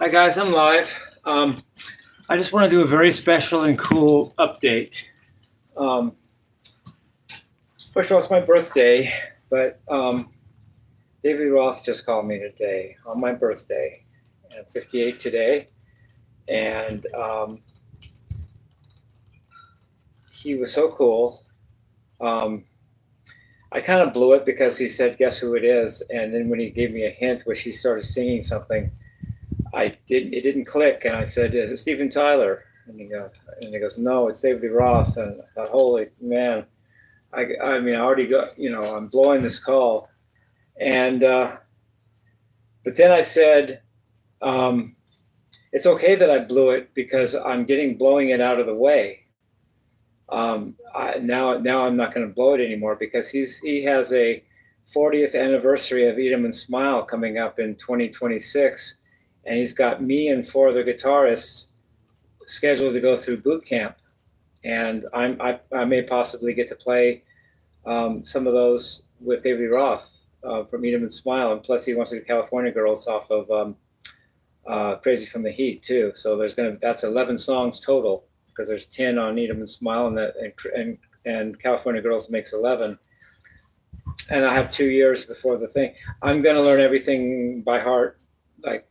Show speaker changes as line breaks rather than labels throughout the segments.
Hi guys, I'm live. I just want to do a very special and cool update. First of all, it's my birthday, but David Lee Roth just called me today on my birthday. I'm 58 today, and he was so cool. I kind of blew it because he said, "Guess who it is?" And then when he gave me a hint, which he started singing something, it didn't click, and I said, "Is it Steven Tyler?" And he goes, "No, it's David Lee Roth." And I thought, "Holy man, I mean, I already got, I'm blowing this call." And but then I said, "It's okay that I blew it because I'm blowing it out of the way." Now I'm not going to blow it anymore because he has a 40th anniversary of Eat 'Em and Smile coming up in 2026. And he's got me and four other guitarists scheduled to go through boot camp, and I may possibly get to play some of those with David Lee Roth from Eat 'Em and Smile, and plus he wants to do California Girls off of Crazy from the Heat too. So that's 11 songs total because there's 10 on Eat 'Em and Smile, and California Girls makes 11. And I have 2 years before the thing. I'm going to learn everything by heart, like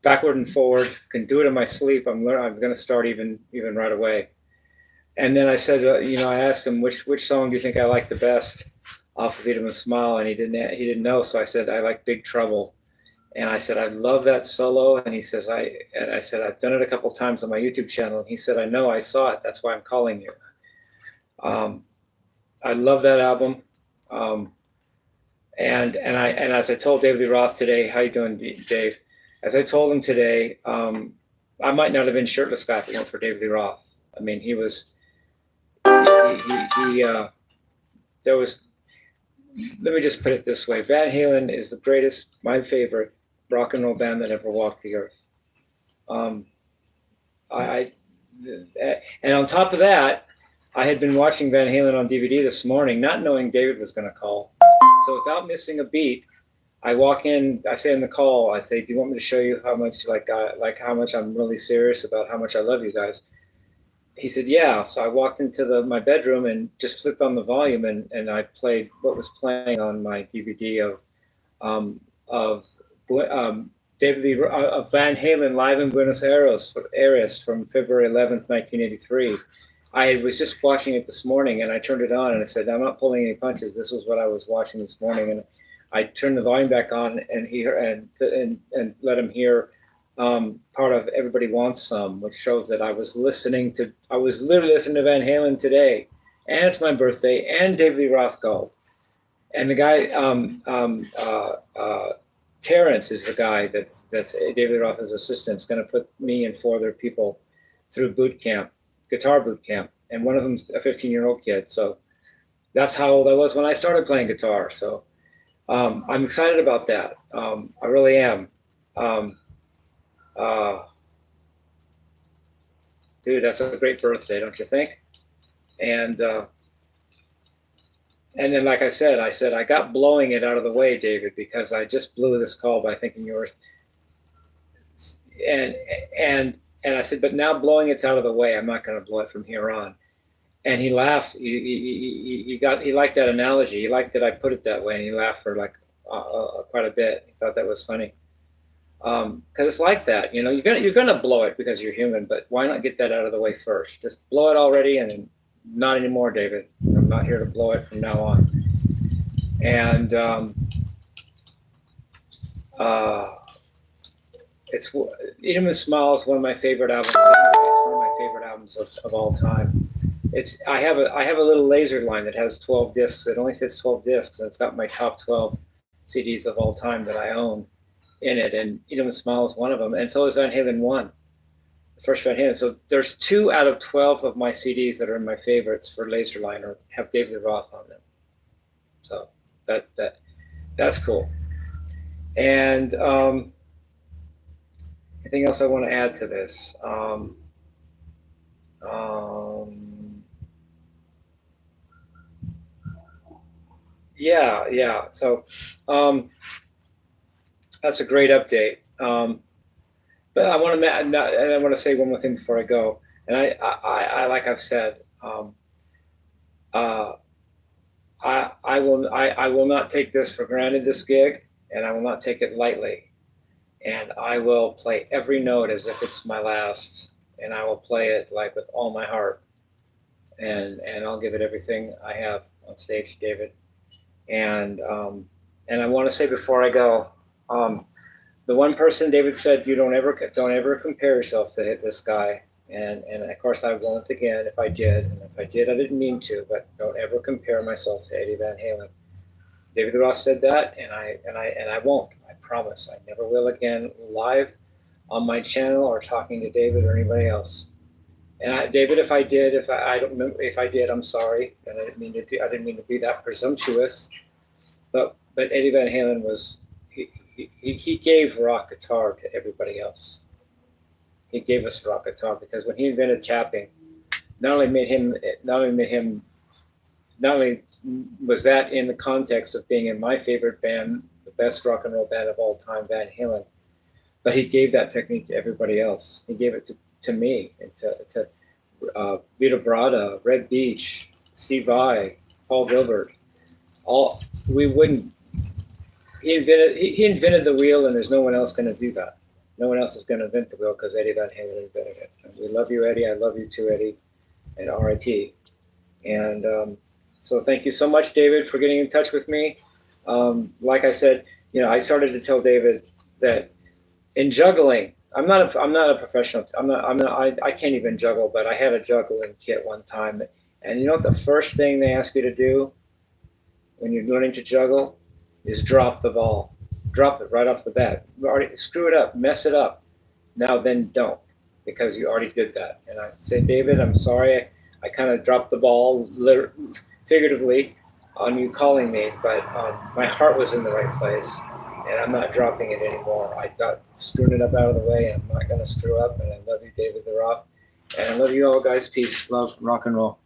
backward and forward. Can do it in my sleep. I'm going to start even right away. And then I said, I asked him which song do you think I like the best off of Eat 'Em and Smile, and he didn't know. So I said I like Big Trouble, and I said I love that solo. And he says I said I've done it a couple times on my YouTube channel. And he said, I know, I saw it. That's why I'm calling you. I love that album. And as I told David Lee Roth today, how you doing, Dave? As I told him today, I might not have been shirtless guy if it weren't for David Lee Roth. I mean, he was. There was. Let me just put it this way: Van Halen is the greatest, my favorite rock and roll band that ever walked the earth. And on top of that, I had been watching Van Halen on DVD this morning, not knowing David was going to call. So without missing a beat, I walk in. I say in the call, I say, "Do you want me to show you how much how much I'm really serious about how much I love you guys?" He said, "Yeah." So I walked into my bedroom and just flipped on the volume, and I played what was playing on my DVD of David Lee of Van Halen live in Buenos Aires from February 11th, 1983. I was just watching it this morning, and I turned it on, and I said, "I'm not pulling any punches. This was what I was watching this morning." And I turned the volume back on, and let him hear part of "Everybody Wants Some," which shows that I was literally listening to Van Halen today, and it's my birthday, and David Lee Roth go, and the guy Terrence is the guy that's David Lee Roth's assistant. Is going to put me and four other people through guitar boot camp, and one of them's a 15-year-old kid. So that's how old I was when I started playing guitar. So I'm excited about that. I really am. Dude, that's a great birthday, don't you think? And then, like I said, I got blowing it out of the way, David, because I just blew this call by thinking yours. And I said, but now blowing it's out of the way. I'm not going to blow it from here on. And he laughed. He liked that analogy. He liked that I put it that way, and he laughed for like quite a bit. He thought that was funny. Because it's like that, you're gonna blow it because you're human, but why not get that out of the way first? Just blow it already, and then not anymore, David. I'm not here to blow it from now on. And it's Eat 'Em and Smile is one of my favorite albums. It's one of my favorite albums of all time. I have a little laser line that has 12 discs. It only fits 12 discs, and it's got my top 12 CDs of all time that I own in it, and Eat 'Em and Smile is one of them, and so is Van Halen 1, the first Van Halen. So there's 2 out of 12 of my CDs that are my favorites for Laserline or have David Lee Roth on them. So that's cool. And anything else I want to add to this? Yeah. So that's a great update. But and I want to say one more thing before I go. And I like I've said, uh, I will not take this for granted, this gig, and I will not take it lightly. And I will play every note as if it's my last, and I will play it like with all my heart, and I'll give it everything I have on stage, David. And I want to say before I go, the one person David said you don't ever compare yourself to this guy, and of course I won't again if I did, and if I did I didn't mean to, but don't ever compare myself to Eddie Van Halen. David Lee Roth said that, and I won't. I promise. I never will again, live on my channel or talking to David or anybody else. And David, if I did, I don't remember if I did, I'm sorry, and I didn't mean to be that presumptuous. But Eddie Van Halen was he gave rock guitar to everybody else. He gave us rock guitar because when he invented tapping, not only was that in the context of being in my favorite band, the best rock and roll band of all time, Van Halen, but he gave that technique to everybody else. He gave it to me and to Vito Bratta, Red Beach, Steve Vai, Paul Gilbert. All we wouldn't. He invented the wheel, and there's no one else going to do that. No one else is going to invent the wheel because Eddie Van Halen invented it. And we love you, Eddie. I love you too, Eddie, and R.I.P. And so thank you so much, David, for getting in touch with me. Like I said, I started to tell David that in juggling, I'm not a professional. I can't even juggle, but I had a juggling kit one time. And you know what the first thing they ask you to do when you're learning to juggle is drop the ball. Drop it right off the bat. Already screw it up, mess it up. Now then don't, because you already did that. And I said, David, I'm sorry. I kind of dropped the ball figuratively on you calling me, but my heart was in the right place, and I'm not dropping it anymore. I got screwing it up out of the way, and I'm not going to screw up. And I love you, David Lee Roth. And I love you all, guys. Peace, love, rock and roll.